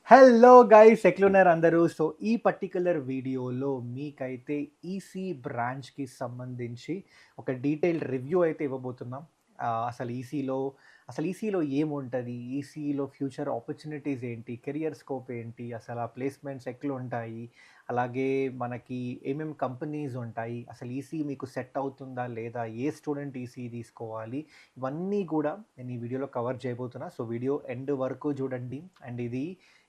Hello guys ఎట్లున్నారు అందరూ? So ఈ పర్టిక్యులర్ వీడియోలో మీకైతే ఈసీ బ్రాంచ్‌కి సంబంధించి ఒక డీటెయిల్డ్ రివ్యూ అయితే ఇవ్వబోతున్నాం. అసలు ఈసీలో ఏముంటది? ఈసీలో ఫ్యూచర్ ఆపర్చునిటీస్ ఏంటి? కెరియర్ స్కోప్ ఏంటి? అసలు ఆ ప్లేస్‌మెంట్స్ ఎట్లుంటాయి? అలాగే మనకి ఏమేం కంపెనీస్ ఉంటాయి? అసలు ఈసీ మీకు సెట్ అవుతుందా లేదా? ఏ స్టూడెంట్ ఈసీ తీసుకోవాలి? ఇవన్నీ గూడా నేను ఈ వీడియోలో కవర్ చేయబోతున్నా. సో వీడియో ఎండ్ వరకు చూడండి. అండ్ ఇది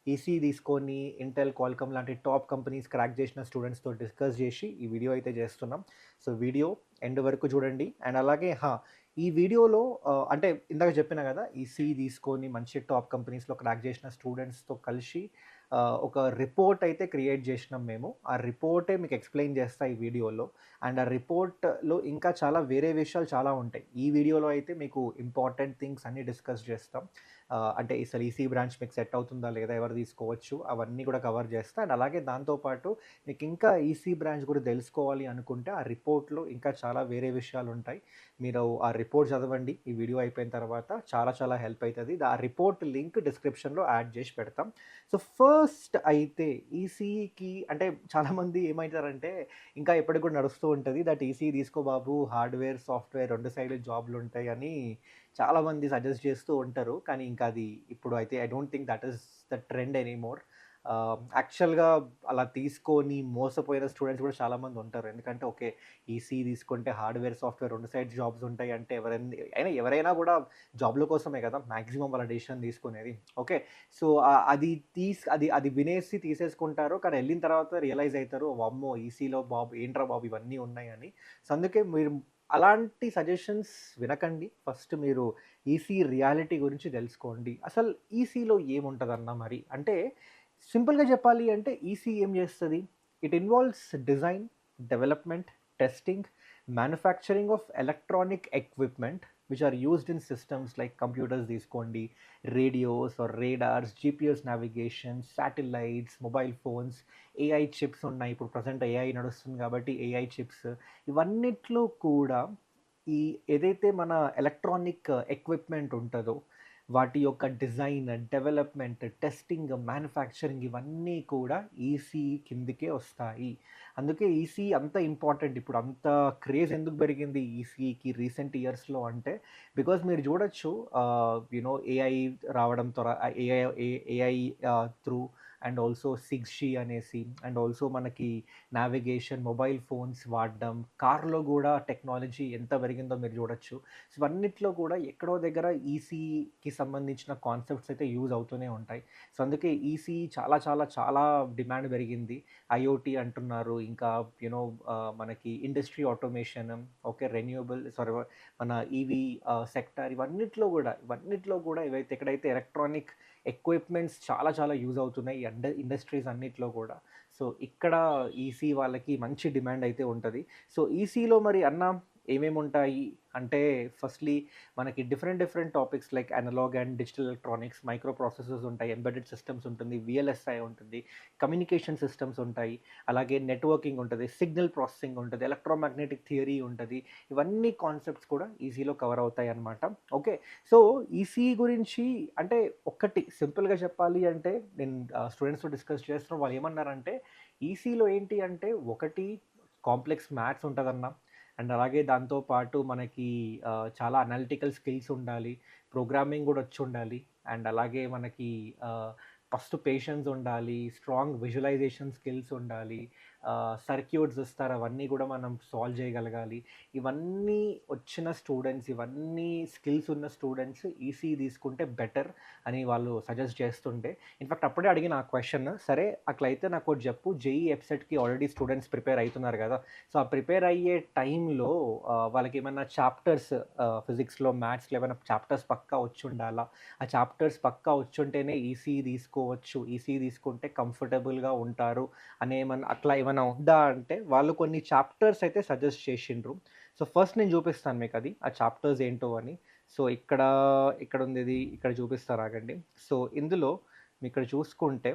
ఈసీ తీసుకొని ఇంటెల్, క్వాల్కమ్ లాంటి టాప్ కంపెనీస్ క్రాక్ చేసిన స్టూడెంట్స్‌తో డిస్కస్ చేసి ఈ వీడియో అయితే చేస్తున్నాం. సో వీడియో ఎండ్ వరకు చూడండి. అండ్ అలాగే ఈ వీడియోలో అంటే ఇందాక చెప్పినా కదా! ఈసీ తీసుకొని మంచి టాప్ కంపెనీస్‌లో క్రాక్ చేసిన స్టూడెంట్స్‌తో కలిసి ఒక రిపోర్ట్ అయితే క్రియేట్ చేసినాం మేము. ఆ రిపోర్టే మీకు ఎక్స్‌ప్లెయిన్ చేస్తా ఈ వీడియోలో. అండ్ ఆ రిపోర్ట్‌లో ఇంకా చాలా వేరే విషయాలు చాలా ఉంటాయి. ఈ వీడియోలో అయితే మీకు ఇంపార్టెంట్ థింగ్స్ అన్నీ డిస్కస్ చేస్తాం. అంటే అసలు ఈసీ బ్రాంచ్ మీకు సెట్ అవుతుందా లేదా? ఎవరు తీసుకోవచ్చు? అవన్నీ కూడా కవర్ చేస్తా. అండ్ అలాగే దాంతో పాటు మీకు ఇంకా ఈసీ బ్రాంచ్ కూడా తెలుసుకోవాలి అనుకుంటే ఆ రిపోర్ట్‌లో ఇంకా చాలా వేరే విషయాలుంటాయి. మీరు ఆ రిపోర్ట్ చదవండి. ఈ వీడియో అయిపోయిన తర్వాత చాలా చాలా హెల్ప్ అయితది. ఆ రిపోర్ట్ లింక్ డిస్క్రిప్షన్‌లో యాడ్ చేసి పెడతాం. సో ఫస్ట్ అయితే ఈసీకి అంటే చాలామంది ఏమైతారంటే ఇంకా ఎప్పటికి కూడా నడుస్తూ ఉంటది. దట్ ఈసీ తీసుకో బాబు హార్డ్‌వేర్, సాఫ్ట్‌వేర్ 2 సైడ్‌లు జాబ్‌లుంటాయని చాలామంది సజెస్ట్ చేస్తూ ఉంటారు. కానీ ఇంకా అది ఇప్పుడు అయితే I don't think that is the trend anymore. యాక్చువల్‌గా అలా తీసుకొని మోసపోయిన స్టూడెంట్స్ కూడా చాలామంది ఉంటారు. ఎందుకంటే ఓకే. ఈసీ తీసుకుంటే హార్డ్‌వేర్, సాఫ్ట్‌వేర్ 2 సైడ్ జాబ్స్ ఉంటాయి అంటే ఎవరైనా కూడా జాబ్‌ల కోసమే కదా! మాక్సిమం వాళ్ళ డెసిషన్ తీసుకునేది. ఓకే. సో, అది అది వినేసి తీసేసుకుంటారు. కానీ ఎళ్ళిన తర్వాత రియలైజ్ అయితారు. వామ్మో! ఈసీలో బాబు ఏంట్రా బాబు ఇవన్నీ ఉన్నాయని. సో, అందుకే మీరు అలాంటి సజెషన్స్ వినకండి. ఫస్ట్ మీరు ఈసీ రియాలిటీ గురించి తెలుసుకోండి. అసలు ఈసీలో ఏముంటదన్నా మరి? అంటే సింపుల్‌గా చెప్పాలి అంటే ఈసీ ఏం చేస్తది? It involves design, development, testing, manufacturing of electronic equipment which are used in systems like computers తీసుకోండి, radios or radars, GPS navigation, satellites, mobile phones, AI chips ఉన్నాయి. ఇప్పుడు ప్రెజెంట్ ఏఐ నడుస్తుంది కాబట్టి ఏఐ చిప్స్ ఇవన్నిట్లో కూడా ఈ ఏదైతే మన ఎలక్ట్రానిక్ ఎక్విప్‌మెంట్ ఉంటదో, వాటి యొక్క డిజైన్, డెవలప్‌మెంట్, టెస్టింగ్, మ్యానుఫ్యాక్చరింగ్ ఇవన్నీ కూడా ఈసీ కిందకే వస్తాయి. అందుకే ఈసీ అంత ఇంపార్టెంట్. ఇప్పుడు అంత క్రేజ్ ఎందుకు పెరిగింది ఈసీకి రీసెంట్ ఇయర్స్‌లో అంటే, బికాజ్ మీరు చూడొచ్చు ఏఐ రావడం త్వర AI AI through and also 6G అనేసి అండ్ ఆల్సో మనకి నావిగేషన్, మొబైల్ ఫోన్స్ వాడడం, కార్‌లో గూడా టెక్నాలజీ ఎంత పెరిగిందో మీరు చూడొచ్చు. సో, ఇవన్నిట్లో కూడా ఎక్కడో దగ్గర ఈసీకి సంబంధించిన కాన్సెప్ట్స్ అయితే యూజ్ అవుతూనే ఉంటాయి. సో, అందుకే ఈసీ చాలా చాలా చాలా డిమాండ్ పెరిగింది. ఐఓటీ అంటున్నారు. ఇంకా మనకి industry automation, okay. Renewable sorry మన ఈవీ సెక్టార్ ఇవన్నిట్లో గూడా ఎక్కడైతే ఎలక్ట్రానిక్ ఎక్విప్‌మెంట్స్ చాలా చాలా యూజ్ అవుతున్నాయి. ఇండస్ట్రీస్ అన్నిట్లో గూడా. సో, ఇక్కడ ఈసీ వాళ్ళకి మంచి డిమాండ్ అయితే ఉంటది. సో, ఈసీలో మరి ఏమేముంటాయి అంటే ఫస్ట్‌లీ మనకి different different topics like analog and digital electronics, microprocessors ఉంటాయి, ఎంబెడెడ్ సిస్టమ్స్ ఉంటుంది, వీఎల్ఎస్ఐ ఉంటుంది, కమ్యూనికేషన్ సిస్టమ్స్ ఉంటాయి, అలాగే నెట్వర్కింగ్ ఉంటది, సిగ్నల్ ప్రాసెసింగ్ ఉంటది, ఎలక్ట్రోమాగ్నెటిక్ థియరీ ఉంటది. ఇవన్నీ కాన్సెప్ట్స్ కూడా ఈసీలో కవర్ అవుతాయన్నమాట. ఓకే. సో, ఈసీ గురించి అంటే ఒక్కటి సింపుల్‌గా చెప్పాలి అంటే నేను స్టూడెంట్స్‌తో డిస్కస్ చేస్తున్న వాళ్ళు ఏమన్నారంటే ఈసీలో ఏంటి అంటే ఒకటి కాంప్లెక్స్ మ్యాథ్స్ ఉంటదన్న. అండ్ అలాగే దాంతో పాటు మనకి చాలా అనలిటికల్ స్కిల్స్ ఉండాలి. ప్రోగ్రామింగ్ గూడా వచ్చుండాలి. అండ్ అలాగే మనకి ఫస్ట్ పేషెన్స్ ఉండాలి. స్ట్రాంగ్ విజువలైజేషన్ స్కిల్స్ ఉండాలి. సర్క్యూట్స్ ఇస్తారు. అవన్నీ గూడా మనం సాల్వ్ చేయగలగాలి. ఇవన్నీ వచ్చిన స్టూడెంట్స్, ఇవన్నీ స్కిల్స్ ఉన్న స్టూడెంట్స్ ఈసీ తీసుకుంటే బెటర్ అని వాళ్ళు సజెస్ట్ చేస్తుంటే, ఇన్‌ఫాక్ట్ అప్పుడే అడిగిన ఆ క్వెషన్. సరే అట్లయితే నాకోటి జెప్పు జేఈఈ ఎఫ్‌సెట్‌కి ఆల్రెడీ స్టూడెంట్స్ ప్రిపేర్ అయితున్నారు గదా! సో, ఆ ప్రిపేర్ అయ్యే టైంలో వాళ్ళకేమన్నా చాప్టర్స్ ఫిజిక్స్‌లో, మ్యాథ్స్‌లో ఏమైనా చాప్టర్స్ పక్కా వచ్చుండాలా? ఆ చాప్టర్స్ పక్కా వచ్చుంటేనే ఈసీ తీసుకోవచ్చు. ఈసీ తీసుకుంటే కంఫర్టబుల్‌గా ఉంటారు అట్లా ఏమన్నా ఉందా అంటే, వాళ్ళు కొన్ని చాప్టర్స్ అయితే సజెస్ట్ చేషిండ్రు. సో, ఫస్ట్ నేను చూపిస్తాను మీకది. ఆ చాప్టర్స్ ఏంటో అని. సో, ఇక్కడుందిది. ఇక్కడ చూపిస్తారు ఆగండి. సో, ఇందులో మీకిక్కడ చూసుకుంటే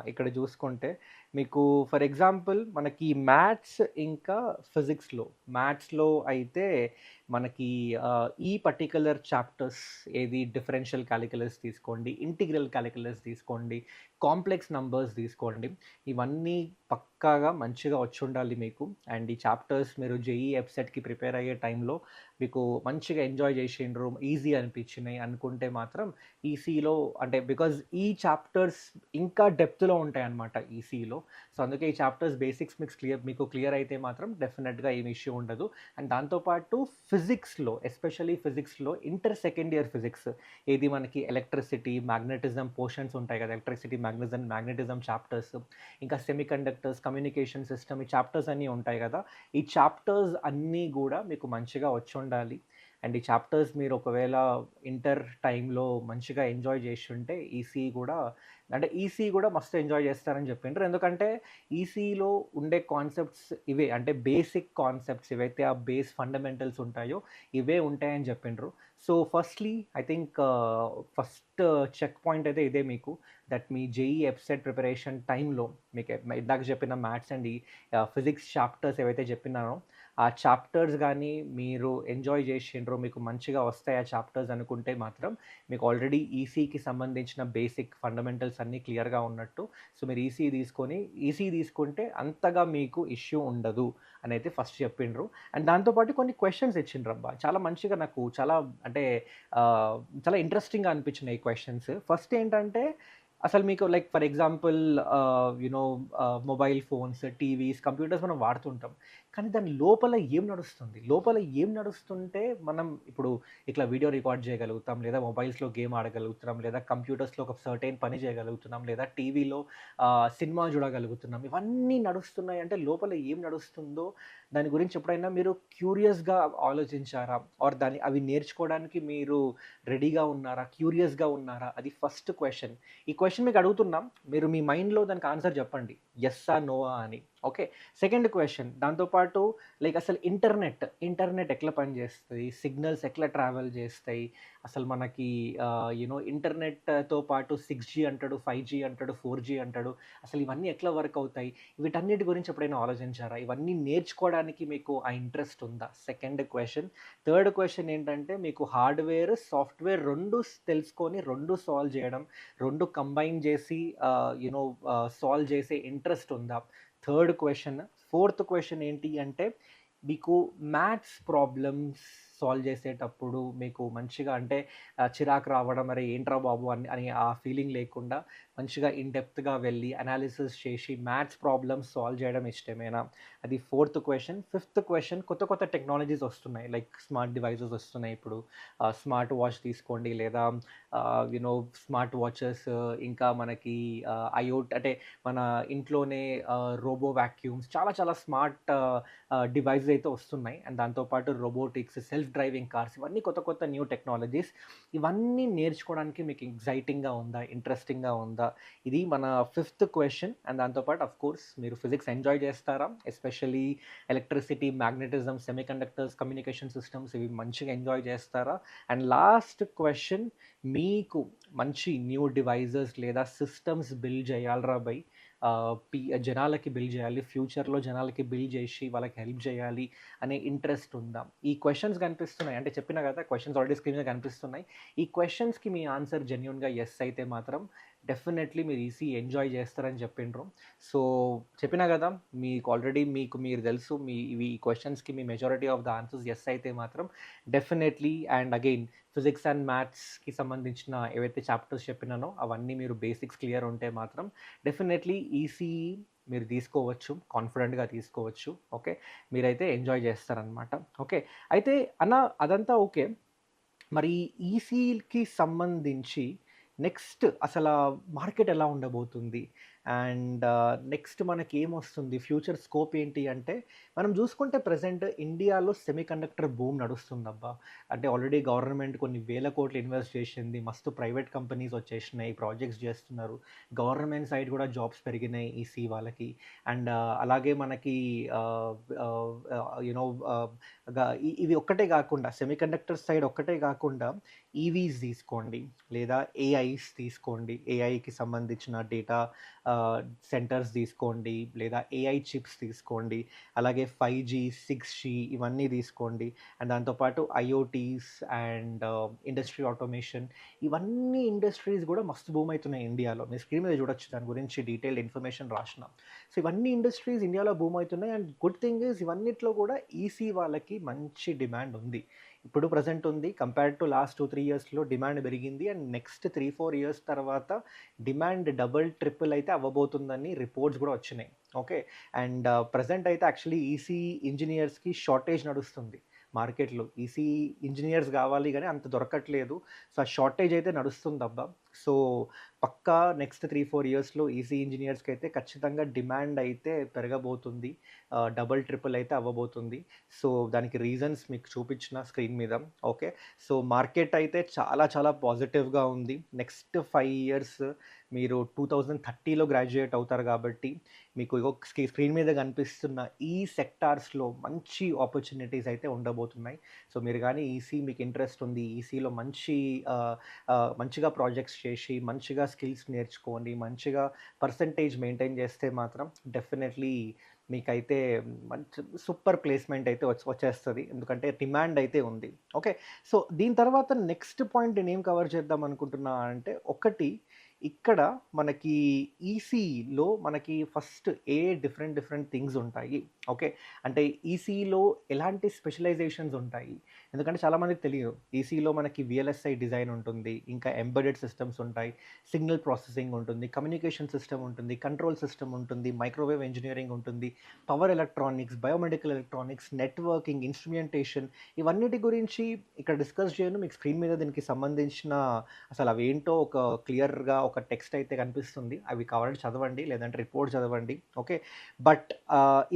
ఇక్కడ చూసుకుంటే మీకు ఫర్ ఎగ్జాంపుల్ మనకి మ్యాథ్స్ ఇంకా ఫిజిక్స్‌లో అయితే మనకి ఈ పర్టిక్యులర్ చాప్టర్స్ ఏది డిఫరెన్షియల్ క్యాలిక్యులస్ తీసుకోండి, ఇంటిగ్రల్ క్యాలిక్యులస్ తీసుకోండి, కాంప్లెక్స్ నంబర్స్ తీసుకోండి. ఇవన్నీ పక్కాగా మంచిగా వచ్చుండాలి మీకు. అండ్ ఈ చాప్టర్స్ మీరు జేఈఈ ఎఫ్సెట్‌కి ప్రిపేర్ అయ్యే టైంలో మీకు మంచిగా ఎంజాయ్ చేసిండ్రు, ఈజీ అనిపించినాయి అనుకుంటే మాత్రం ఈసీలో అంటే బికాజ్ ఈ చాప్టర్స్ ఇంకా డెప్త్‌లో ఉంటాయన్నమాట ఈసీలో. సో అందుకే ఈ చాప్టర్స్ బేసిక్స్ మీకు క్లియర్ అయితే మాత్రం డెఫినెట్‌గా ఏమి ఇష్యూ ఉండదు. అండ్ దాంతోపాటు ఫిజిక్స్‌లో ఎస్పెషల్లీ ఫిజిక్స్‌లో ఇంటర్ సెకండ్ ఇయర్ ఫిజిక్స్ ఏది మనకి ఎలక్ట్రిసిటీ, మ్యాగ్నెటిజం పోర్షన్స్ ఉంటాయి కదా! ఎలక్ట్రిసిటీ, మ్యాగ్నెటిజం చాప్టర్స్, ఇంకా సెమీకండక్టర్స్, కమ్యూనికేషన్ సిస్టమ్ ఈ చాప్టర్స్ అన్నీ ఉంటాయి కదా! ఈ చాప్టర్స్ అన్నీ గూడా మీకు మంచిగా వచ్చుండాలి. అండ్ ఈ చాప్టర్స్ మీరు ఒకవేళ ఇంటర్ టైంలో మంచిగా ఎంజాయ్ చేసుంటే ఈసీ గూడా మస్తు ఎంజాయ్ చేస్తారని చెప్పిండ్రు. ఎందుకంటే ఈసీలో ఉండే కాన్సెప్ట్స్ ఇవే. అంటే బేసిక్ కాన్సెప్ట్స్ ఏవైతే ఆ బేస్ ఫండమెంటల్స్ ఉంటాయో ఇవే ఉంటాయని చెప్పిండ్రు. So firstly I think first check point అయితే ఇదే మీకు. దట్ మీ జేఈఈ ఎఫ్సెట్ ప్రిపరేషన్ టైంలో మీకు ఇందాక చెప్పిన మ్యాథ్స్ అండ్ ఈ ఫిజిక్స్ చాప్టర్స్ ఏవైతే చెప్పినానో ఆ చాప్టర్స్ గానీ మీరు ఎంజాయ్ చేసిండ్రో, మీకు మంచిగా వస్తాయి ఆ చాప్టర్స్ అనుకుంటే మాత్రం మీకు ఆల్రెడీ ఈసీకి సంబంధించిన బేసిక్ ఫండమెంటల్స్ అన్నీ క్లియర్‌గా ఉన్నట్టు. సో మీరు ఈసీ తీసుకుంటే అంతగా మీకు ఇష్యూ ఉండదు అనైతే ఫస్ట్ చెప్పిండ్రు. అండ్ దాంతో పాటు కొన్ని క్వెషన్స్ ఇచ్చిండ్రబ్బా! చాలా మంచిగా నాకు చాలా అంటే ఆహ్, చాలా ఇంట్రెస్టింగ్‌గా అనిపించినాయి ఈ క్వెషన్స్. ఫస్ట్ ఏంటంటే అసలు మీకు like for example mobile phones, TVs, computers మనం వాడుతుంటాం. కానీ దాని లోపల ఏం నడుస్తుంది? లోపల ఏం నడుస్తుంటే మనం ఇప్పుడు ఇట్లా వీడియో రికార్డ్ చేయగలుగుతాం, లేదా మొబైల్స్‌లో గేమ్ ఆడగలుగుతున్నాం, లేదా కంప్యూటర్స్‌లో ఒక సర్టెన్ పని చేయగలుగుతున్నాం, లేదా టీవీలో సినిమా చూడగలుగుతున్నాం. ఇవన్నీ నడుస్తున్నాయంటే లోపల ఏం నడుస్తుందో దాని గురించి ఎప్పుడైనా మీరు క్యూరియస్‌గా ఆలోచించారా? ఆర్ అవి నేర్చుకోవడానికి మీరు రెడీగా ఉన్నారా? క్యూరియస్‌గా ఉన్నారా? అది ఫస్ట్ క్వెషన్. ఈ క్వెషన్ మీకు అడుగుతున్నాం. మీరు మీ మైండ్‌లో దానికి ఆన్సర్ చెప్పండి. యెస్సా? నోవా? అని. ఓకే. సెకండ్ క్వెషన్ దాంతో పాటు లైక్ అసలు ఇంటర్నెట్ ఎట్లా పనిచేస్తది? సిగ్నల్స్ ఎట్లా ట్రావెల్ చేస్తాయి? అసలు మనకి ఇంటర్నెట్‌తో పాటు 6జీ అంటాడు, 5జీ అంటాడు, 4జీ అంటాడు. అసలు ఇవన్నీ ఎట్లా వర్క్ అవుతాయి? వీటన్నిటి గురించి ఎప్పుడైనా ఆలోచించారా? ఇవన్నీ నేర్చుకోవడానికి మీకు ఆ ఇంట్రెస్ట్ ఉందా? Second question. థర్డ్ క్వెషన్ ఏంటంటే మీకు హార్డ్‌వేర్, సాఫ్ట్‌వేర్ 2 తెలుసుకొని 2 సాల్వ్ చేయడం, 2 కంబైన్ చేసి సాల్వ్ చేసే ఇంట్రెస్ట్ ఉందా? Third question. ఫోర్త్ క్వెషన్ ఏంటి అంటే మీకు మ్యాథ్స్ ప్రాబ్లమ్స్ సాల్వ్ చేసేటప్పుడు మీకు మంచిగా అంటే చిరాకు రావడం, "అరే ఏంట్రా బాబు" అని అని ఆ ఫీలింగ్ లేకుండా మంచిగా ఇన్ డెప్త్‌గా వెళ్ళి అనాలిసిస్ చేసి మ్యాథ్స్ ప్రాబ్లమ్స్ సాల్వ్ చేయడం ఇష్టమేనా? అది ఫోర్త్ క్వెషన్. ఫిఫ్త్ క్వెషన్ కొత్త కొత్త టెక్నాలజీస్ వస్తున్నాయి. లైక్ స్మార్ట్ డివైసెస్ వస్తున్నాయి ఇప్పుడు. స్మార్ట్ వాచ్ తీసుకోండి, లేదా స్మార్ట్ వాచెస్, ఇంకా మనకి అంటే మన ఇంట్లోనే రోబో వాక్యూమ్స్ చాలా చాలా స్మార్ట్ డివైసెస్ అయితే వస్తున్నాయి. అండ్ దాంతో పాటు రోబోటిక్స్, సెల్ఫ్ డ్రైవింగ్ కార్స్ ఇవన్నీ కొత్త కొత్త న్యూ టెక్నాలజీస్. ఇవన్నీ నేర్చుకోవడానికి మీకు ఎక్సైటింగ్‌గా ఉందా? ఇంట్రెస్టింగ్‌గా ఉందా? ఇది మన ఫిఫ్త్ క్వెషన్. అండ్ దాంతో పాటు ఆఫ్‌కోర్స్ మీరు ఫిజిక్స్ ఎంజాయ్ చేస్తారా? Especially electricity, magnetism, semiconductors, communication systems ఇవి మంచిగా ఎంజాయ్ చేస్తారా? అండ్ లాస్ట్ క్వెషన్, మీకు మంచి న్యూ డివైసెస్ లేదా సిస్టమ్స్ బిల్డ్ చేయాలిరా బై, జనాలకి బిల్డ్ చేయాలి, ఫ్యూచర్‌లో జనాలకి బిల్డ్ చేసి వాళ్ళకి హెల్ప్ చేయాలి అనే ఇంట్రెస్ట్ ఉందా? ఈ క్వెషన్స్ కనిపిస్తున్నాయి. అంటే చెప్పినా కదా! క్వెషన్స్ ఆల్రెడీ స్క్రీన్ మీద కనిపిస్తున్నాయి. ఈ క్వెషన్స్‌కి మీ ఆన్సర్ జెన్యూన్‌గా యెస్ అయితే మాత్రం డెఫినెట్‌లీ మీరు ఈసీ ఎంజాయ్ చేస్తారని చెప్పిండ్రు. సో చెప్పినా కదా! మీకు మీరు తెలుసు ఇవి ఈ క్వెషన్స్‌కి మీ majority of the answers yes అయితే మాత్రం డెఫినెట్‌లీ అండ్ అగైన్ ఫిజిక్స్ అండ్ మ్యాథ్స్‌కి సంబంధించిన ఏవైతే చాప్టర్స్ చెప్పినానో అవన్నీ మీరు బేసిక్స్ క్లియర్ ఉంటే మాత్రం డెఫినెట్‌లీ ఈసీఈ మీరు తీసుకోవచ్చు. కాన్ఫిడెంట్‌గా తీసుకోవచ్చు. ఓకే. మీరైతే ఎంజాయ్ చేస్తారనమాట. ఓకే. అయితే అన్న అదంతా ఓకే. మరి ఈసీకి సంబంధించి నెక్స్ట్ అసలా మార్కెట్ ఎలా ఉండబోతుంది? అండ్ నెక్స్ట్ మనకేమొస్తుంది? ఫ్యూచర్ స్కోప్ ఏంటి అంటే, మనం చూసుకుంటే ప్రెజెంట్ ఇండియాలో సెమీకండక్టర్ బూమ్ నడుస్తుందబ్బా! అంటే ఆల్రెడీ గవర్నమెంట్ కొన్ని వేల కోట్లు ఇన్వెస్ట్ చేసింది. మస్తు ప్రైవేట్ కంపెనీస్ వచ్చేసినాయి. ప్రాజెక్ట్స్ చేస్తున్నారు. గవర్నమెంట్ సైడ్ కూడా జాబ్స్ పెరిగినాయి ఈసీ వాళ్ళకి. అండ్ అలాగే మనకి ఆహ్, ఆహ్, ఆహ్, యూ నో ఆహ్, ఇవి ఒక్కటే గాకుండా సెమీకండక్టర్ సైడ్ ఒక్కటే గాకుండా ఈవీస్ తీసుకోండి, లేదా ఏఐ ఏఐస్ తీసుకోండి, ఏఐకి సంబంధించిన డేటా సెంటర్స్ తీసుకోండి, లేదా ఏఐ చిప్స్ తీసుకోండి, అలాగే 5G, 6G ఇవన్నీ తీసుకోండి. అండ్ దాంతోపాటు ఐఓటీస్ అండ్ ఇండస్ట్రీ ఆటోమేషన్ ఇవన్నీ ఇండస్ట్రీస్ కూడా మస్తు బూమ్ అవుతున్నాయి ఇండియాలో. మీరు స్క్రీన్ మీద చూడొచ్చు దాని గురించి డీటెయిల్డ్ ఇన్ఫర్మేషన్ రాసిన. సో ఇవన్నీ ఇండస్ట్రీస్ ఇండియాలో బూమ్ అవుతున్నాయి. అండ్ గుడ్ థింగ్ ఈజ్ ఇవన్నిట్లో కూడా ఈసీ వాళ్ళకి మంచి డిమాండ్ ఉంది. ఇప్పుడు ప్రెజెంట్ ఉంది. కంపేర్డ్ టు లాస్ట్ 2, 3 ఇయర్స్‌లో డిమాండ్ పెరిగింది. అండ్ నెక్స్ట్ 3, 4 ఇయర్స్ తర్వాత డిమాండ్ డబుల్, ట్రిపుల్ అయితే అవ్వబోతుందని రిపోర్ట్స్ కూడా వచ్చినాయి. ఓకే. అండ్ ప్రెజెంట్ అయితే యాక్చువల్లీ ఈసీ ఇంజినీర్స్‌కి షార్టేజ్ నడుస్తుంది మార్కెట్‌లో. ఈసీ ఇంజినీర్స్ కావాలి గానీ అంత దొరకట్లేదు. సో ఆ షార్టేజ్ అయితే నడుస్తుందబ్బా. సో పక్కా నెక్స్ట్ 3, 4 ఇయర్స్‌లో ఈసీ ఇంజినీర్స్‌కి అయితే ఖచ్చితంగా డిమాండ్ అయితే పెరగబోతుంది. డబుల్, ట్రిపుల్ అయితే అవ్వబోతుంది. సో దానికి రీజన్స్ మీకు చూపించిన స్క్రీన్ మీద. ఓకే. సో మార్కెట్ అయితే చాలా చాలా పాజిటివ్‌గా ఉంది. నెక్స్ట్ 5 ఇయర్స్ మీరు 2030లో గ్రాడ్యుయేట్ అవుతారు కాబట్టి మీకు ఇగో స్క్రీన్ మీద కనిపిస్తున్న ఈ సెక్టార్స్‌లో మంచి ఆపర్చునిటీస్ అయితే ఉండబోతున్నాయి. సో మీరు గానీ ఈసీ మీకు ఇంట్రెస్ట్ ఉంది, ఈసీలో మంచిగా ప్రాజెక్ట్స్ చేసి, మంచిగా స్కిల్స్ నేర్చుకోండి, మంచిగా పర్సెంటేజ్ మెయింటైన్ చేస్తే మాత్రం డెఫినెట్‌లీ మీకైతే మంచి సూపర్ ప్లేస్‌మెంట్ అయితే వచ్చేస్తది. ఎందుకంటే డిమాండ్ అయితే ఉంది. ఓకే. సో దీని తర్వాత నెక్స్ట్ పాయింట్ నేనేం కవర్ చేద్దాం అనుకుంటున్నా అంటే, ఒకటి ఇక్కడ మనకి ఈసీలో మనకి ఫస్ట్ డిఫరెంట్ థింగ్స్ ఉంటాయి. ఓకే. అంటే ఈసీలో ఎలాంటి స్పెషలైజేషన్స్ ఉంటాయి. ఎందుకంటే చాలామందికి తెలియదు. ఈసీలో మనకి వీఎల్ఎస్ఐ డిజైన్ ఉంటుంది. ఇంకా ఎంబెడెడ్ సిస్టమ్స్ ఉంటాయి. సిగ్నల్ ప్రాసెసింగ్ ఉంటుంది. కమ్యూనికేషన్ సిస్టమ్ ఉంటుంది. కంట్రోల్ సిస్టమ్ ఉంటుంది. మైక్రోవేవ్ ఇంజినీరింగ్ ఉంటుంది. Power electronics, biomedical electronics, networking, instrumentation ఇవన్నిటి గురించి ఇక్కడ డిస్కస్ చేయను. మీకు స్క్రీన్ మీద దీనికి సంబంధించిన అసలు అవేంటో ఒక క్లియర్‌గా ఒక టెక్స్ట్ అయితే కనిపిస్తుంది. అవి కావాలంటే చదవండి. లేదంటే రిపోర్ట్ చదవండి. ఓకే. బట్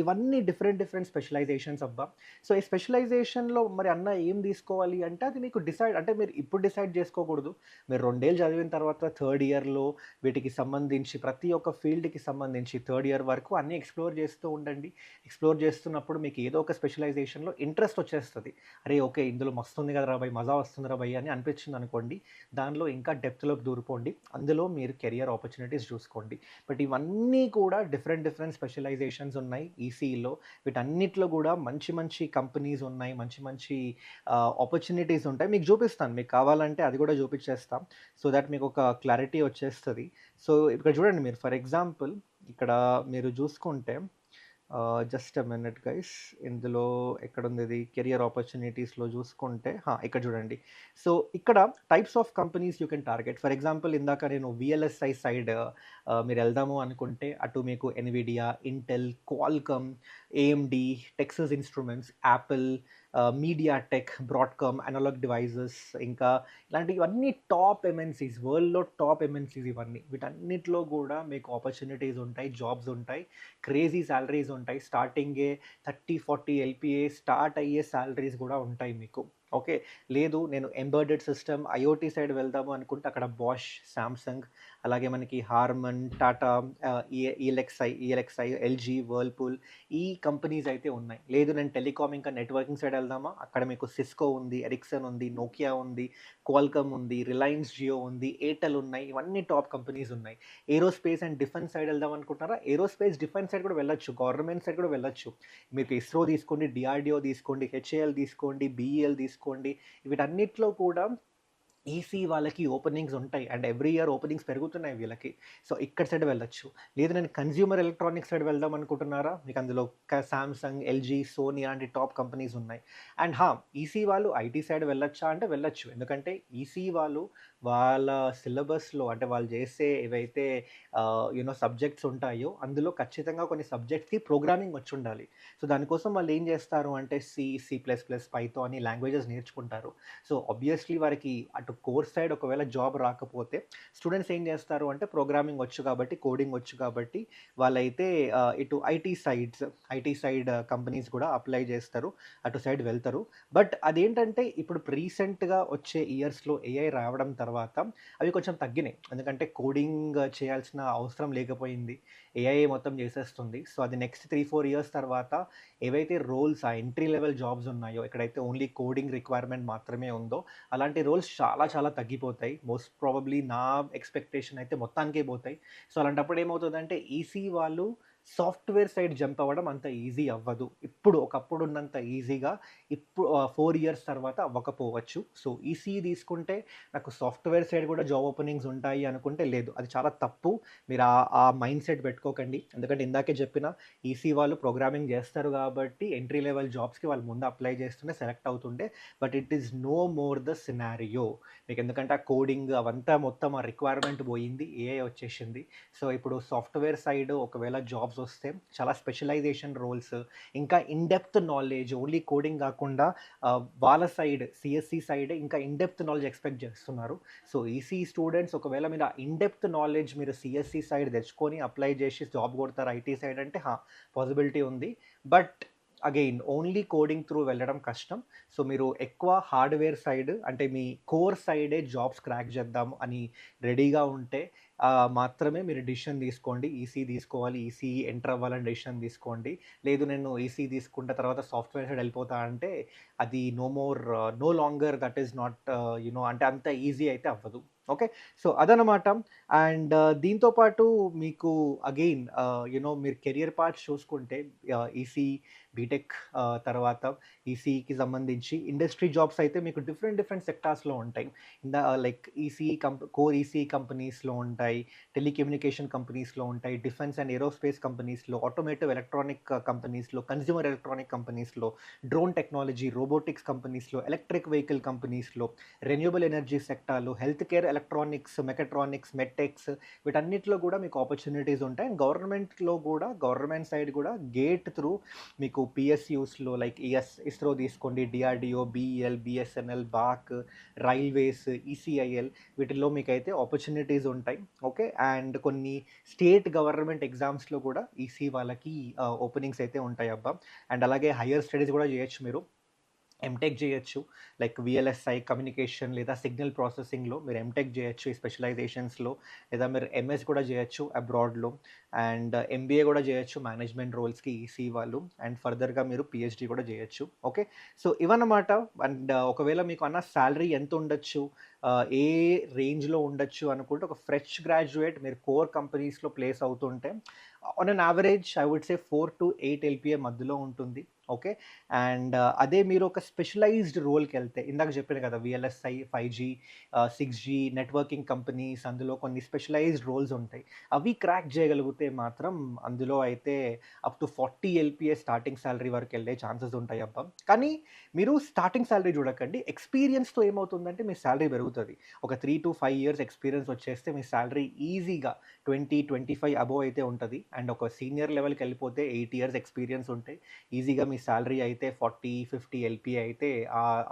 ఇవన్నీ డిఫరెంట్ స్పెషలైజేషన్స్ అబ్బా. సో ఈ స్పెషలైజేషన్‌లో మరి అన్న ఏం తీసుకోవాలి అంటే అది మీకు అంటే మీరు ఇప్పుడు డిసైడ్ చేసుకోకూడదు. మీరు 2 ఏళ్ళు చదివిన తర్వాత థర్డ్ ఇయర్‌లో వీటికి సంబంధించి ప్రతి ఒక్క ఫీల్డ్‌కి సంబంధించి థర్డ్ ఇయర్ వరకు అన్నీ ఎక్స్‌ప్లోర్ చేస్తూ ఉండండి. ఎక్స్‌ప్లోర్ చేస్తున్నప్పుడు మీకు ఏదో ఒక స్పెషలైజేషన్‌లో ఇంట్రెస్ట్ వచ్చేస్తది. అరే! ఓకే. ఇందులో మస్తుంది కదరా భయ్! మజా వస్తుందిరా భయ్ అని అనిపించిందనుకోండి, దానిలో ఇంకా డెప్త్‌లోకి దూరిపోండి. అందులో మీరు కెరియర్ ఆపర్చునిటీస్ చూసుకోండి. బట్ ఇవన్నీ కూడా డిఫరెంట్ స్పెషలైజేషన్స్ ఉన్నాయి ఈసీఈలో. వీటన్నిటిలో కూడా మంచి కంపెనీస్ ఉన్నాయి. మంచి ఆపర్చునిటీస్ ఉంటాయి. మీకు చూపిస్తాను. మీకు కావాలంటే అది కూడా చూపించేస్తాం. సో దట్ మీకు ఒక క్లారిటీ వచ్చేస్తది. సో ఇక్కడ చూడండి మీరు ఫర్ ఎగ్జాంపుల్ ఇక్కడ మీరు చూసుకుంటే జస్ట్ ఎ మినిట్ గైస్. ఇందులో ఎక్కడుంది ఇది కెరియర్ ఆపర్చునిటీస్‌లో చూసుకుంటే ఇక్కడ చూడండి. సో ఇక్కడ types of companies you can target. For example ఇందాక నేను వీఎల్ఎస్ఐ సైడ్ మీరు వెళ్దాము అనుకుంటే అటు మీకు Nvidia, Intel, Qualcomm, AMD, Texas Instruments, Apple, MediaTek, Broadcom, Analog Devices ఇంకా ఇలాంటివన్నీ టాప్ ఎంఎన్‌సీస్, వరల్డ్‌లో టాప్ ఎంఎన్‌సీస్ ఇవన్నీ. వీటన్నిటిలో కూడా మీకు ఆపర్చునిటీస్ ఉంటాయి, జాబ్స్ ఉంటాయి. క్రేజీ సాలరీస్ ఉంటాయి. స్టార్టింగే 30, 40 ఎల్‌పీఏ స్టార్ట్ అయ్యే సాలరీస్ కూడా ఉంటాయి మీకు. ఓకే. లేదు నేను ఎంబెడెడ్ సిస్టమ్, ఐఓటీ సైడ్ వెళ్దాము అనుకుంటే అక్కడ బాష్, సామ్సంగ్ అలాగే మనకి హార్మన్, టాటా, ఈఎల్ఎక్స్ఐ, ఎల్జీ, వర్ల్‌పూల్ ఈ కంపెనీస్ అయితే ఉన్నాయి. లేదు నేను టెలికామ్ ఇంకా నెట్వర్కింగ్ సైడ్ వెళ్దామా అక్కడ మీకు సిస్కో ఉంది, ఎరిక్సన్ ఉంది, నోకియా ఉంది, క్వాల్కమ్ ఉంది, రిలయన్స్ జియో ఉంది, ఎయిర్టెల్ ఉన్నాయి. ఇవన్నీ టాప్ కంపెనీస్ ఉన్నాయి. ఏరోస్పేస్ అండ్ డిఫెన్స్ సైడ్ వెళ్దాం అనుకుంటున్నారా? ఏరోస్పేస్, డిఫెన్స్ సైడ్ కూడా వెళ్ళొచ్చు. గవర్నమెంట్ సైడ్ కూడా వెళ్ళొచ్చు. మీకు ఇస్రో తీసుకోండి, డిఆర్‌డిఓ తీసుకోండి, హెచ్ఏఎల్ తీసుకోండి, బీఈఎల్ తీసుకోండి. వీటన్నిటిలో కూడా ఈసీ వాళ్ళకి ఓపెనింగ్స్ ఉంటాయి. అండ్ ఎవ్రీ ఇయర్ ఓపెనింగ్స్ పెరుగుతున్నాయి వీళ్ళకి. సో ఇక్కడ సైడ్ వెళ్ళొచ్చు. లేదు నేను కన్స్యూమర్ ఎలక్ట్రానిక్స్ సైడ్ వెళ్దాం అనుకుంటున్నారా? మీకు అందులో సామ్సంగ్, ఎల్జీ, సోనీ అలాంటి టాప్ కంపెనీస్ ఉన్నాయి. అండ్ ఈసీ వాళ్ళు ఐటీ సైడ్ వెళ్ళొచ్చా అంటే వెళ్ళొచ్చు. ఎందుకంటే ఈసీ వాళ్ళు వాళ్ళ సిలబస్‌లో అంటే వాళ్ళు చేసే ఏవైతే సబ్జెక్ట్స్ ఉంటాయో అందులో ఖచ్చితంగా కొన్ని సబ్జెక్ట్స్‌కి ప్రోగ్రామింగ్ వచ్చుండాలి. సో దానికోసం వాళ్ళు ఏం చేస్తారు అంటే సి ప్లస్ ప్లస్, పైథాన్ ఈ లాంగ్వేజెస్ నేర్చుకుంటారు. సో ఆబ్వియస్లీ వారికి అటు కోర్ సైడ్ ఒకవేళ జాబ్ రాకపోతే స్టూడెంట్స్ ఏం చేస్తారు అంటే ప్రోగ్రామింగ్ వచ్చు కాబట్టి, కోడింగ్ వచ్చు కాబట్టి వాళ్ళైతే ఇటు ఐటీ సైడ్ కంపెనీస్ కూడా అప్లై చేస్తారు. అటు సైడ్ వెళ్తారు. బట్ అదేంటంటే ఇప్పుడు రీసెంట్‌గా వచ్చే ఇయర్స్‌లో ఏఐ రావడం తర్వాత అవి కొంచెం తగ్గినాయి. ఎందుకంటే కోడింగ్ చేయాల్సిన అవసరం లేకపోయింది. ఏఐ మొత్తం చేసేస్తుంది. సో అది నెక్స్ట్ 3, 4 ఇయర్స్ తర్వాత ఏవైతే రోల్స్ ఎంట్రీ లెవెల్ జాబ్స్ ఉన్నాయో ఎక్కడైతే ఓన్లీ కోడింగ్ రిక్వైర్మెంట్ మాత్రమే ఉందో అలాంటి రోల్స్ చాలా చాలా తగ్గిపోతాయి. మోస్ట్ ప్రాబబ్లీ నా ఎక్స్‌పెక్టేషన్ అయితే మొత్తానికే పోతాయి. సో, అలాంటప్పుడు ఏమవుతదంటే ఈసీ వాళ్ళు సాఫ్ట్‌వేర్ సైడ్ జంప్ అవ్వడం అంత ఈజీ అవ్వదు. ఒకప్పుడున్నంత ఈజీగా 4 ఇయర్స్ తర్వాత అవ్వకపోవచ్చు. సో, ఈసీఈ తీసుకుంటే నాకు సాఫ్ట్‌వేర్ సైడ్ కూడా జాబ్ ఓపెనింగ్స్ ఉంటాయి అనుకుంటే లేదు. అది చాలా తప్పు. మీరు ఆ మైండ్ సెట్ పెట్టుకోకండి. ఎందుకంటే ఇందాకే చెప్పిన ఈసీ వాళ్ళు ప్రోగ్రామింగ్ చేస్తారు కాబట్టి ఎంట్రీ లెవెల్ జాబ్స్‌కి వాళ్ళు ముందు అప్లై చేస్తుండే సెలెక్ట్ అవుతుండే. But it is no more the scenario. మీకు ఎందుకంటే ఆ కోడింగ్ అవంతా మొత్తం ఆ రిక్వైర్మెంట్ పోయింది. ఏఐ వచ్చేసింది. సో, ఇప్పుడు సాఫ్ట్‌వేర్ సైడ్ ఒకవేళ జాబ్స్ వస్తే చాలా స్పెషలైజేషన్ రోల్స్, ఇంకా in depth knowledge, only coding కాకుండా వాళ్ళ సైడ్ సిఎస్సి సైడ్ ఇంకా ఇన్ డెప్త్ నాలెడ్జ్ ఎక్స్పెక్ట్ చేస్తున్నారు. సో, ఈసీ స్టూడెంట్స్ ఒకవేళ మీరు ఆ ఇన్ డెప్త్ నాలెడ్జ్ మీరు సిఎస్సి సైడ్ తెచ్చుకొని అప్లై చేసి జాబ్ కొడతారు ఐటీ సైడ్ అంటే పాసిబిలిటీ ఉంది. But again only coding through వెళ్ళడం కష్టం. సో, మీరు ఎక్కువ హార్డ్‌వేర్ సైడ్ అంటే మీ కోర్ సైడే జాబ్స్ క్రాక్ చేద్దాం అని రెడీగా ఉంటే మాత్రమే మీరు డెసిషన్ తీసుకోండి. ఈసీ తీసుకోవాలి, ఈసీ ఎంటర్ అవ్వాలని డెసిషన్ తీసుకోండి. లేదు నేను ఈసీ తీసుకుంట తర్వాత సాఫ్ట్‌వేర్ సైడ్ వెళ్ళిపోతా అంటే అది no longer that is not అంటే అంత ఈజీ అయితే అవ్వదు. ఓకే. సో, అదనమాట. అండ్ దీంతో పాటు మీకు అగైన్ మీరు కెరియర్ పాత్స్ చూసుకుంటే ఈసీ, బీటెక్ తర్వాత ఈసీకి సంబంధించి ఇండస్ట్రీ జాబ్స్ అయితే మీకు డిఫరెంట్ సెక్టార్స్‌లో ఉంటాయి. లైక్ కోర్ ఈసీ కంపెనీస్‌లో ఉంటాయి, టెలికమ్యూనికేషన్ కంపెనీస్‌లో ఉంటాయి, డిఫెన్స్ అండ్ ఏరోస్పేస్ కంపెనీస్‌లో, ఆటోమోటివ్ ఎలక్ట్రానిక్ కంపెనీస్‌లో, కన్స్యూమర్ ఎలక్ట్రానిక్ కంపెనీస్‌లో, డ్రోన్ టెక్నాలజీ, రోబోటిక్స్ కంపెనీస్‌లో, ఎలక్ట్రిక్ వెహికల్ కంపెనీస్‌లో, రెన్యూబుల్ ఎనర్జీ సెక్టార్‌లో, health care electronics, mechatronics, medtechs వీటన్నిటిలో కూడా మీకు ఆపర్చునిటీస్ ఉంటాయి. అండ్ గవర్నమెంట్ సైడ్ కూడా గేట్ త్రూ మీకు పిఎస్యూస్‌లో లైక్ ఇస్రో తీసుకోండి, డిఆర్‌డిఓ, బీఈఎల్, బీఎస్ఎన్ఎల్, బాక్, రైల్వేస్, ఈసీఐఎల్ వీటిల్లో మీకైతే ఆపర్చునిటీస్ ఉంటాయి. ఓకే. అండ్ కొన్ని స్టేట్ గవర్నమెంట్ ఎగ్జామ్స్‌లో కూడా ఈసీ వాళ్ళకి ఓపెనింగ్స్ అయితే ఉంటాయి అబ్బా! అండ్ అలాగే హైయర్ స్టడీస్ కూడా చేయొచ్చు మీరు. ఎంటెక్ చేయొచ్చు. లైక్ వీఎల్ఎస్ఐ కమ్యూనికేషన్ లేదా సిగ్నల్ ప్రాసెసింగ్‌లో మీరు ఎంటెక్ చేయొచ్చు ఈ స్పెషలైజేషన్స్‌లో. లేదా మీరు ఎంఎస్ కూడా చేయొచ్చు అబ్రాడ్‌లో. అండ్ ఎంబీఏ కూడా చేయొచ్చు మేనేజ్మెంట్ రోల్స్‌కి ఈసీ వాళ్ళు. అండ్ ఫర్దర్‌గా మీరు పీహెచ్‌డీ కూడా చేయొచ్చు. ఓకే. సో, ఇవన్నమాట. అండ్ ఒకవేళ మీకు సాలరీ ఎంతుండొచ్చు, ఏ రేంజ్‌లో ఉండొచ్చు అనుకుంటే ఒక ఫ్రెష్ గ్రాడ్యుయేట్ మీరు కోర్ కంపెనీస్‌లో ప్లేస్ అవుతుంటే on an average I would say 4-8 LPA మధ్యలో ఉంటుంది. ఓకే. అండ్ అదే మీరు ఒక స్పెషలైజ్డ్ రోల్‌కెళ్తే ఇందాక చెప్పాను కదా! వీఎల్ఎస్ఐ, 5జీ, 6జీ నెట్వర్కింగ్ కంపెనీస్ అందులో కొన్ని స్పెషలైజ్డ్ రోల్స్ ఉంటాయి. అవి క్రాక్ చేయగలిగితే మాత్రం అందులో అయితే up to 40 LPA starting salary వరకెళ్ళే ఛాన్సెస్ ఉంటాయబ్బా! కానీ మీరు స్టార్టింగ్ సాలరీ చూడకండి. ఎక్స్‌పీరియన్స్‌తో ఏమవుతుందంటే మీ సాలరీ పెరుగుతది. ఒక 3-5 ఇయర్స్ ఎక్స్‌పీరియన్స్ వచ్చేస్తే మీ సాలరీ ఈజీగా 25 అబోవ్ అయితే ఉంటది. అండ్ ఒక సీనియర్ లెవెల్‌కెళ్ళిపోతే 8 ఇయర్స్ ఎక్స్‌పీరియన్స్ ఉంటే ఈజీగా మీ సాలరీ అయితే 40-50 ఎల్‌పీఏ అయితే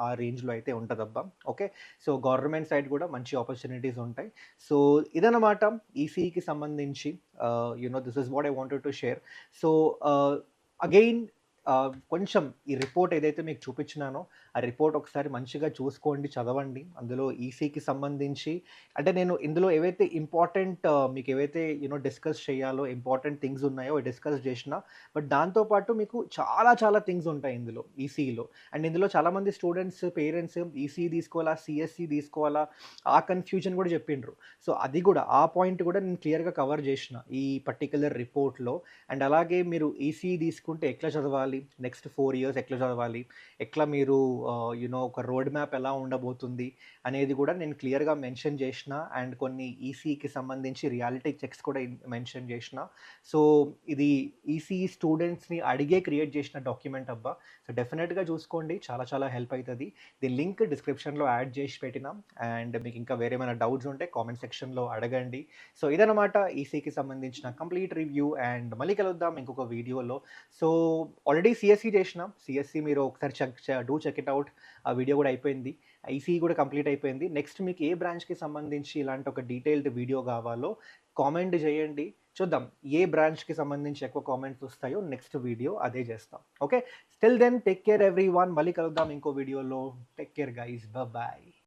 ఆ రేంజ్‌లో అయితే ఉంటదబ్బా! ఓకే. సో, గవర్నమెంట్ సైడ్ కూడా మంచి ఆపర్చునిటీస్ ఉంటాయి. సో, ఇదన్నమాట ఈసీఈకి సంబంధించి this is what I wanted to share. So, again కొంచెం ఈ రిపోర్ట్ ఏదైతే మీకు చూపించినానో, ఆ రిపోర్ట్ ఒకసారి మంచిగా చూసుకోండి, చదవండి. అందులో ఈసీకి సంబంధించి అంటే నేను ఇందులో ఏవైతే ఇంపార్టెంట్ మీకేవైతే డిస్కస్ చేయాలో ఇంపార్టెంట్ థింగ్స్ ఉన్నాయో అవి డిస్కస్ చేషినా. బట్ దాంతో పాటు మీకు చాలా థింగ్స్ ఉంటాయి ఇందులో ఈసీఈలో. అండ్ ఇందులో చాలామంది స్టూడెంట్స్, పేరెంట్స్ ఈసీఈ తీసుకోవాలా, సీఎస్ఈ తీసుకోవాలా ఆ కన్‌ఫ్యూజన్ కూడా చెప్పిండ్రు. సో, అది కూడా ఆ పాయింట్ కూడా నేను క్లియర్‌గా కవర్ చేషిన ఈ పర్టిక్యులర్ రిపోర్ట్‌లో. అండ్ అలాగే మీరు ఈసీఈ తీసుకుంటే ఎట్లా చదవాలి, నెక్స్ట్ 4 ఇయర్స్ ఎట్లా చదవాలి, ఎట్లా మీరు ఒక రోడ్ మ్యాప్ ఎలా ఉండబోతుంది అనేది కూడా నేను క్లియర్‌గా మెన్షన్ చేషిన. అండ్ కొన్ని ఈసీఈకి సంబంధించి రియాలిటీ చెక్స్ కూడా మెన్షన్ చేషిన. సో, ఇది ఈసీఈ స్టూడెంట్స్‌ని అడిగే క్రియేట్ చేసిన డాక్యుమెంట్ అబ్బా! సో, డెఫినిట్‌గా చూసుకోండి. చాలా హెల్ప్ అయితది. దీని లింక్ డిస్క్రిప్షన్‌లో యాడ్ చేసి పెట్టినా. అండ్ మీకు ఇంకా వేరేమైనా డౌట్స్ ఉంటే కామెంట్ సెక్షన్‌లో అడగండి. సో, ఇదనమాట ఈసీకి సంబంధించిన కంప్లీట్ రివ్యూ. అండ్ మళ్ళీ కలుద్దాం ఇంకొక వీడియోలో. సో, ఆల్రెడీ సీఎస్ఈ చేషినా. సీఎస్ఈ మీరు ఒకసారి చెక్ ఇట్ ఔట్. ఆ వీడియో కూడా అయిపోయింది. ఈసీఈ కూడా కంప్లీట్ అయిపోయింది. నెక్స్ట్ మీకు ఏ బ్రాంచ్‌కి సంబంధించి ఇలాంటి ఒక డీటెయిల్డ్ వీడియో కావాలో కామెంట్ చేయండి. చూద్దాం ఏ బ్రాంచ్‌కి సంబంధించి ఎక్కువ కామెంట్స్ వస్తాయో నెక్స్ట్ వీడియో అదే చేస్తాం. Okay. Till then take care everyone. మళ్ళీ కలుద్దాం ఇంకో వీడియోలో. Take care guys. బాయ్.